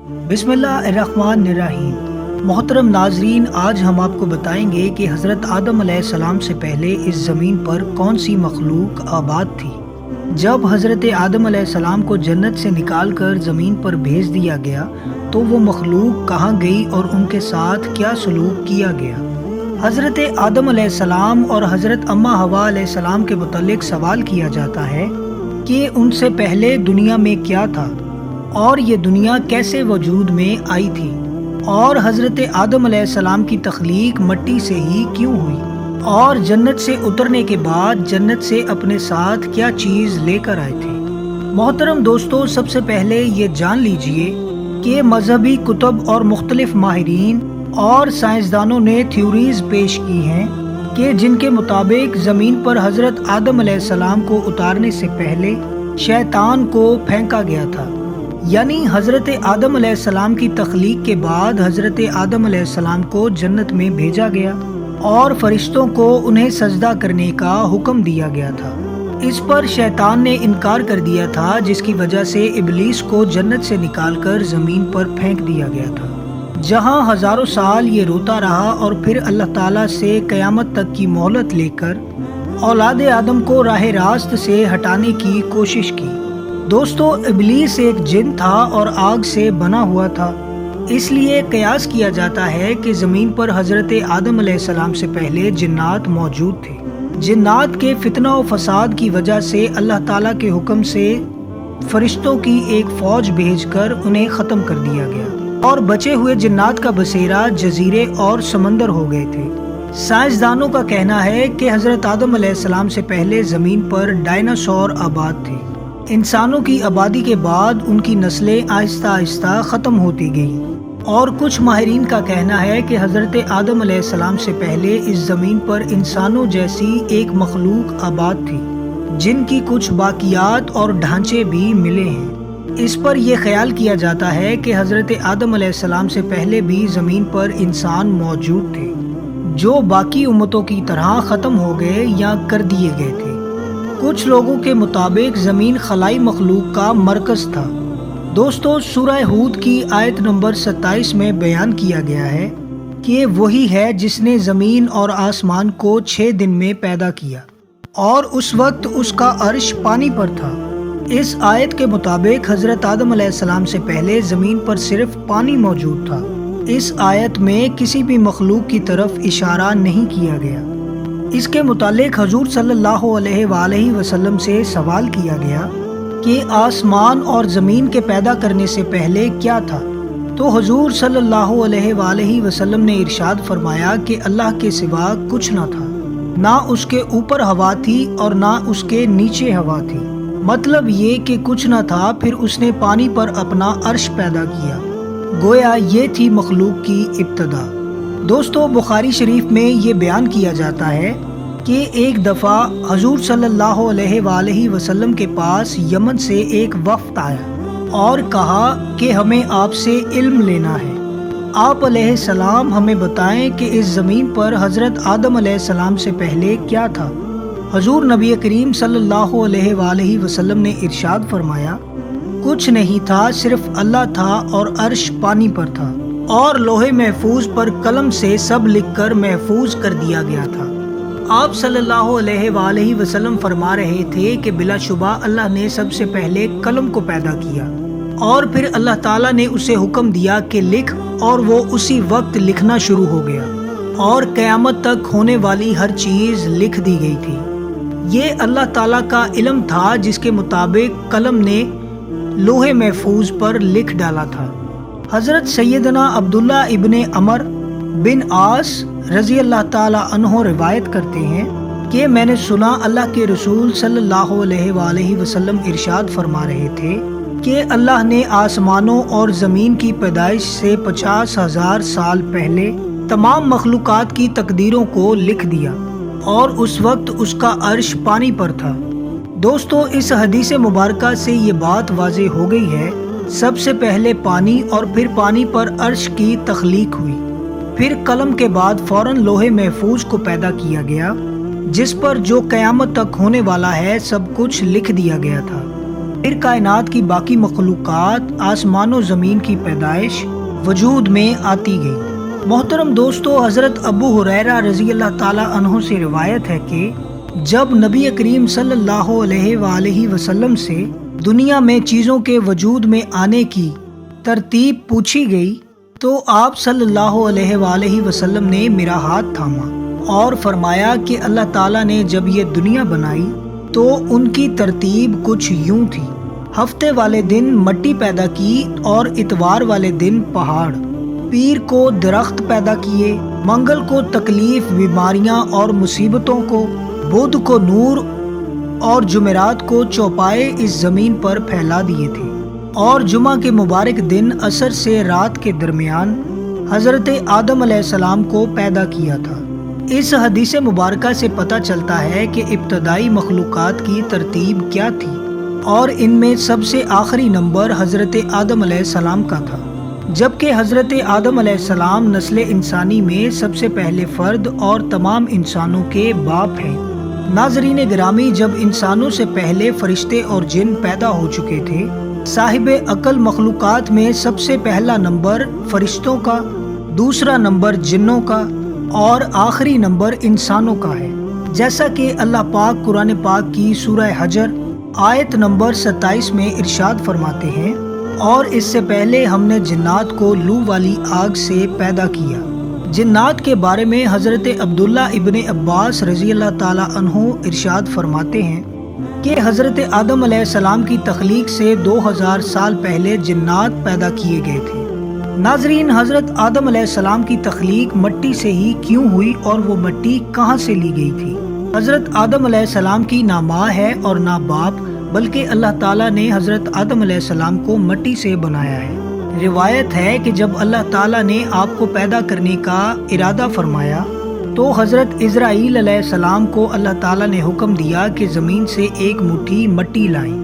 بسم اللہ الرحمن الرحیم۔ محترم ناظرین، آج ہم آپ کو بتائیں گے کہ حضرت آدم علیہ السلام سے پہلے اس زمین پر کون سی مخلوق آباد تھی۔ جب حضرت آدم علیہ السلام کو جنت سے نکال کر زمین پر بھیج دیا گیا تو وہ مخلوق کہاں گئی اور ان کے ساتھ کیا سلوک کیا گیا؟ حضرت آدم علیہ السلام اور حضرت اماں حوا علیہ السلام کے متعلق سوال کیا جاتا ہے کہ ان سے پہلے دنیا میں کیا تھا اور یہ دنیا کیسے وجود میں آئی تھی، اور حضرت آدم علیہ السلام کی تخلیق مٹی سے ہی کیوں ہوئی، اور جنت سے اترنے کے بعد جنت سے اپنے ساتھ کیا چیز لے کر آئے تھے۔ محترم دوستو، سب سے پہلے یہ جان لیجئے کہ مذہبی کتب اور مختلف ماہرین اور سائنسدانوں نے تھیوریز پیش کی ہیں کہ جن کے مطابق زمین پر حضرت آدم علیہ السلام کو اتارنے سے پہلے شیطان کو پھینکا گیا تھا، یعنی حضرت آدم علیہ السلام کی تخلیق کے بعد حضرت آدم علیہ السلام کو جنت میں بھیجا گیا اور فرشتوں کو انہیں سجدہ کرنے کا حکم دیا گیا تھا۔ اس پر شیطان نے انکار کر دیا تھا، جس کی وجہ سے ابلیس کو جنت سے نکال کر زمین پر پھینک دیا گیا تھا، جہاں ہزاروں سال یہ روتا رہا اور پھر اللہ تعالیٰ سے قیامت تک کی مہلت لے کر اولاد آدم کو راہ راست سے ہٹانے کی کوشش کی۔ دوستو، ابلیس ایک جن تھا اور آگ سے بنا ہوا تھا، اس لیے قیاس کیا جاتا ہے کہ زمین پر حضرت آدم علیہ السلام سے پہلے جنات موجود تھے۔ جنات کے فتنہ و فساد کی وجہ سے اللہ تعالیٰ کے حکم سے فرشتوں کی ایک فوج بھیج کر انہیں ختم کر دیا گیا اور بچے ہوئے جنات کا بسیرا جزیرے اور سمندر ہو گئے تھے۔ سائنسدانوں کا کہنا ہے کہ حضرت آدم علیہ السلام سے پہلے زمین پر ڈائناسور آباد تھے۔ انسانوں کی آبادی کے بعد ان کی نسلیں آہستہ آہستہ ختم ہوتی گئیں، اور کچھ ماہرین کا کہنا ہے کہ حضرت آدم علیہ السلام سے پہلے اس زمین پر انسانوں جیسی ایک مخلوق آباد تھی، جن کی کچھ باقیات اور ڈھانچے بھی ملے ہیں۔ اس پر یہ خیال کیا جاتا ہے کہ حضرت آدم علیہ السلام سے پہلے بھی زمین پر انسان موجود تھے، جو باقی امتوں کی طرح ختم ہو گئے یا کر دیے گئے تھے۔ کچھ لوگوں کے مطابق زمین خلائی مخلوق کا مرکز تھا۔ دوستو، سورہ ہود کی آیت نمبر 27 میں بیان کیا گیا ہے کہ وہی ہے جس نے زمین اور آسمان کو 6 دن میں پیدا کیا، اور اس وقت اس کا عرش پانی پر تھا۔ اس آیت کے مطابق حضرت آدم علیہ السلام سے پہلے زمین پر صرف پانی موجود تھا۔ اس آیت میں کسی بھی مخلوق کی طرف اشارہ نہیں کیا گیا۔ اس کے متعلق حضور صلی اللہ علیہ وآلہ وسلم سے سوال کیا گیا کہ آسمان اور زمین کے پیدا کرنے سے پہلے کیا تھا، تو حضور صلی اللہ علیہ وآلہ وسلم نے ارشاد فرمایا کہ اللہ کے سوا کچھ نہ تھا، نہ اس کے اوپر ہوا تھی اور نہ اس کے نیچے ہوا تھی۔ مطلب یہ کہ کچھ نہ تھا، پھر اس نے پانی پر اپنا عرش پیدا کیا، گویا یہ تھی مخلوق کی ابتدا۔ دوستو، بخاری شریف میں یہ بیان کیا جاتا ہے کہ ایک دفعہ حضور صلی اللہ علیہ وآلہ وسلم کے پاس یمن سے ایک وفد آیا اور کہا کہ ہمیں آپ سے علم لینا ہے۔ آپ علیہ السلام ہمیں بتائیں کہ اس زمین پر حضرت آدم علیہ السلام سے پہلے کیا تھا۔ حضور نبی کریم صلی اللہ علیہ وآلہ وسلم نے ارشاد فرمایا، کچھ نہیں تھا، صرف اللہ تھا اور عرش پانی پر تھا، اور لوح محفوظ پر قلم سے سب لکھ کر محفوظ کر دیا گیا تھا۔ آپ صلی اللہ علیہ وآلہ وسلم فرما رہے تھے کہ بلا شبہ اللہ نے سب سے پہلے قلم کو پیدا کیا، اور پھر اللہ تعالیٰ نے اسے حکم دیا کہ لکھ، اور وہ اسی وقت لکھنا شروع ہو گیا، اور قیامت تک ہونے والی ہر چیز لکھ دی گئی تھی۔ یہ اللہ تعالیٰ کا علم تھا جس کے مطابق قلم نے لوح محفوظ پر لکھ ڈالا تھا۔ حضرت سیدنا عبداللہ ابن عمر بن عاص رضی اللہ تعالی عنہ روایت کرتے ہیں کہ میں نے سنا اللہ کے رسول صلی اللہ علیہ وآلہ وسلم ارشاد فرما رہے تھے کہ اللہ نے آسمانوں اور زمین کی پیدائش سے 50,000 سال پہلے تمام مخلوقات کی تقدیروں کو لکھ دیا، اور اس وقت اس کا عرش پانی پر تھا۔ دوستو، اس حدیث مبارکہ سے یہ بات واضح ہو گئی ہے، سب سے پہلے پانی اور پھر پانی پر عرش کی تخلیق ہوئی، پھر قلم کے بعد فوراً لوح محفوظ کو پیدا کیا گیا، جس پر جو قیامت تک ہونے والا ہے سب کچھ لکھ دیا گیا تھا۔ پھر کائنات کی باقی مخلوقات، آسمان و زمین کی پیدائش وجود میں آتی گئی۔ محترم دوستو، حضرت ابو ہریرہ رضی اللہ تعالیٰ عنہ سے روایت ہے کہ جب نبی کریم صلی اللہ علیہ وآلہ وسلم سے دنیا میں چیزوں کے وجود میں آنے کی ترتیب پوچھی گئی تو آپ صلی اللہ علیہ وآلہ وسلم نے میرا ہاتھ تھاما اور فرمایا کہ اللہ تعالیٰ نے جب یہ دنیا بنائی تو ان کی ترتیب کچھ یوں تھی: ہفتے والے دن مٹی پیدا کی اور اتوار والے دن پہاڑ، پیر کو درخت پیدا کیے، منگل کو تکلیف، بیماریاں اور مصیبتوں کو، بدھ کو نور اور جمعرات کو چوپائے اس زمین پر پھیلا دیے تھے، اور جمعہ کے مبارک دن عصر سے رات کے درمیان حضرت آدم علیہ السلام کو پیدا کیا تھا۔ اس حدیث مبارکہ سے پتہ چلتا ہے کہ ابتدائی مخلوقات کی ترتیب کیا تھی، اور ان میں سب سے آخری نمبر حضرت آدم علیہ السلام کا تھا، جبکہ حضرت آدم علیہ السلام نسل انسانی میں سب سے پہلے فرد اور تمام انسانوں کے باپ ہیں۔ ناظرین گرامی، جب انسانوں سے پہلے فرشتے اور جن پیدا ہو چکے تھے، صاحب عقل مخلوقات میں سب سے پہلا نمبر فرشتوں کا، دوسرا نمبر جنوں کا اور آخری نمبر انسانوں کا ہے، جیسا کہ اللہ پاک قرآن پاک کی سورہ حجر آیت نمبر 27 میں ارشاد فرماتے ہیں: اور اس سے پہلے ہم نے جنات کو لو والی آگ سے پیدا کیا۔ جنات کے بارے میں حضرت عبداللہ ابن عباس رضی اللہ تعالی عنہ ارشاد فرماتے ہیں کہ حضرت آدم علیہ السلام کی تخلیق سے 2000 سال پہلے جنات پیدا کیے گئے تھے۔ ناظرین، حضرت آدم علیہ السلام کی تخلیق مٹی سے ہی کیوں ہوئی اور وہ مٹی کہاں سے لی گئی تھی؟ حضرت آدم علیہ السلام کی نہ ماں ہے اور نہ باپ، بلکہ اللہ تعالیٰ نے حضرت آدم علیہ السلام کو مٹی سے بنایا ہے۔ روایت ہے کہ جب اللہ تعالیٰ نے آپ کو پیدا کرنے کا ارادہ فرمایا تو حضرت اسرائیل علیہ السلام کو اللہ تعالیٰ نے حکم دیا کہ زمین سے ایک مٹھی مٹی لائیں،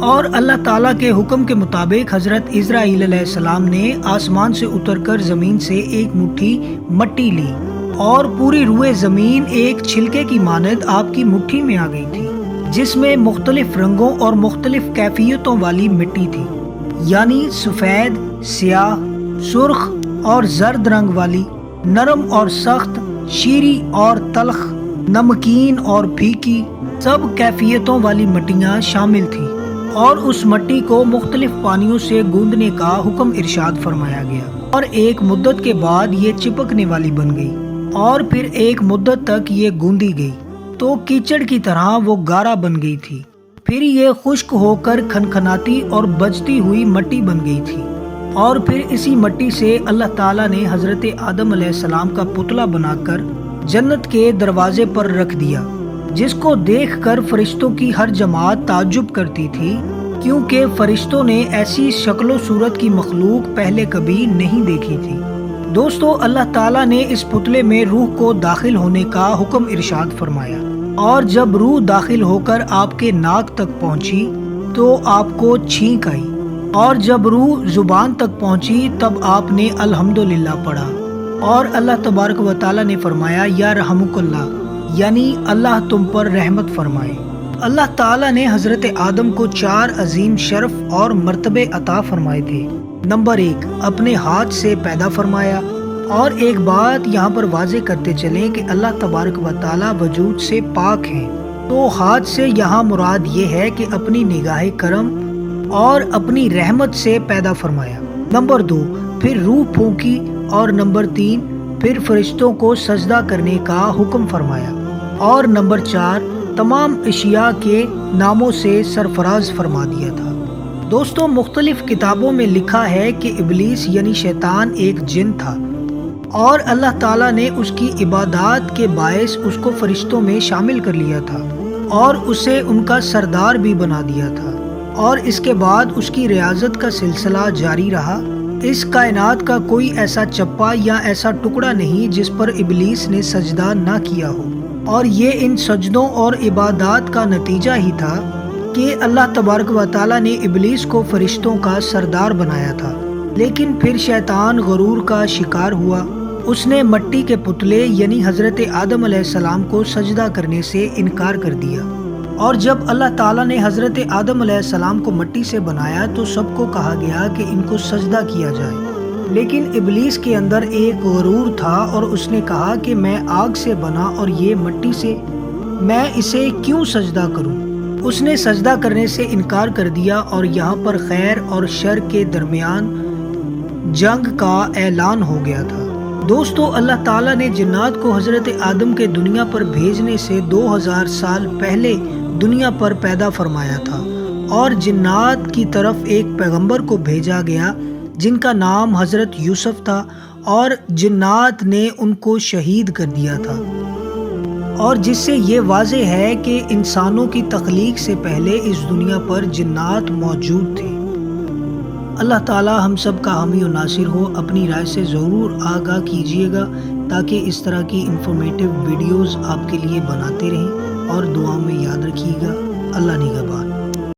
اور اللہ تعالیٰ کے حکم کے مطابق حضرت اسرائیل علیہ السلام نے آسمان سے اتر کر زمین سے ایک مٹھی مٹی لی، اور پوری روئے زمین ایک چھلکے کی مانند آپ کی مٹھی میں آ گئی تھی، جس میں مختلف رنگوں اور مختلف کیفیتوں والی مٹی تھی، یعنی سفید، سیاہ، سرخ اور زرد رنگ والی، نرم اور سخت، شیریں اور تلخ، نمکین اور پھیکی، سب کیفیتوں والی مٹیاں شامل تھیں، اور اس مٹی کو مختلف پانیوں سے گوندنے کا حکم ارشاد فرمایا گیا، اور ایک مدت کے بعد یہ چپکنے والی بن گئی، اور پھر ایک مدت تک یہ گوندی گئی تو کیچڑ کی طرح وہ گارا بن گئی تھی، پھر یہ خشک ہو کر کھنکھناتی اور بجتی ہوئی مٹی بن گئی تھی، اور پھر اسی مٹی سے اللہ تعالیٰ نے حضرت آدم علیہ السلام کا پتلا بنا کر جنت کے دروازے پر رکھ دیا، جس کو دیکھ کر فرشتوں کی ہر جماعت تعجب کرتی تھی، کیونکہ فرشتوں نے ایسی شکل و صورت کی مخلوق پہلے کبھی نہیں دیکھی تھی۔ دوستو، اللہ تعالیٰ نے اس پتلے میں روح کو داخل ہونے کا حکم ارشاد فرمایا، اور جب روح داخل ہو کر آپ کے ناک تک پہنچی تو آپ کو چھینک آئی، اور جب روح زبان تک پہنچی تب آپ نے الحمدللہ پڑھا، اور اللہ تبارک و تعالیٰ نے فرمایا یا رحمک اللہ، یعنی اللہ تم پر رحمت فرمائے۔ اللہ تعالیٰ نے حضرت آدم کو 4 عظیم شرف اور مرتبے عطا فرمائے تھے۔ نمبر 1، اپنے ہاتھ سے پیدا فرمایا، اور ایک بات یہاں پر واضح کرتے چلیں کہ اللہ تبارک و تعالیٰ وجود سے پاک ہیں، تو ہاتھ سے یہاں مراد یہ ہے کہ اپنی نگاہ کرم اور اپنی رحمت سے پیدا فرمایا۔ نمبر 2، پھر روح پھونکی، اور نمبر 3، پھر فرشتوں کو سجدہ کرنے کا حکم فرمایا، اور نمبر 4، تمام اشیاء کے ناموں سے سرفراز فرما دیا تھا۔ دوستوں، مختلف کتابوں میں لکھا ہے کہ ابلیس یعنی شیطان ایک جن تھا، اور اللہ تعالیٰ نے اس کی عبادات کے باعث اس کو فرشتوں میں شامل کر لیا تھا، اور اسے ان کا سردار بھی بنا دیا تھا، اور اس کے بعد اس کی ریاضت کا سلسلہ جاری رہا۔ اس کائنات کا کوئی ایسا چپا یا ایسا ٹکڑا نہیں جس پر ابلیس نے سجدہ نہ کیا ہو، اور یہ ان سجدوں اور عبادات کا نتیجہ ہی تھا کہ اللہ تبارک و تعالیٰ نے ابلیس کو فرشتوں کا سردار بنایا تھا، لیکن پھر شیطان غرور کا شکار ہوا، اس نے مٹی کے پتلے یعنی حضرت آدم علیہ السلام کو سجدہ کرنے سے انکار کر دیا، اور جب اللہ تعالیٰ نے حضرت آدم علیہ السلام کو مٹی سے بنایا تو سب کو کہا گیا کہ ان کو سجدہ کیا جائے، لیکن ابلیس کے اندر ایک غرور تھا اور اس نے کہا کہ میں آگ سے بنا اور یہ مٹی سے، میں اسے کیوں سجدہ کروں؟ اس نے سجدہ کرنے سے انکار کر دیا اور یہاں پر خیر اور شر کے درمیان جنگ کا اعلان ہو گیا تھا۔ دوستو، اللہ تعالیٰ نے جنات کو حضرت آدم کے دنیا پر بھیجنے سے 2000 سال پہلے دنیا پر پیدا فرمایا تھا، اور جنات کی طرف ایک پیغمبر کو بھیجا گیا جن کا نام حضرت یوسف تھا، اور جنات نے ان کو شہید کر دیا تھا، اور جس سے یہ واضح ہے کہ انسانوں کی تخلیق سے پہلے اس دنیا پر جنات موجود تھے۔ اللہ تعالیٰ ہم سب کا حامی و ناصر ہو۔ اپنی رائے سے ضرور آگاہ کیجیے گا تاکہ اس طرح کی انفارمیٹیو ویڈیوز آپ کے لیے بناتے رہیں، اور دعا میں یاد رکھیے گا۔ اللہ نگہبان۔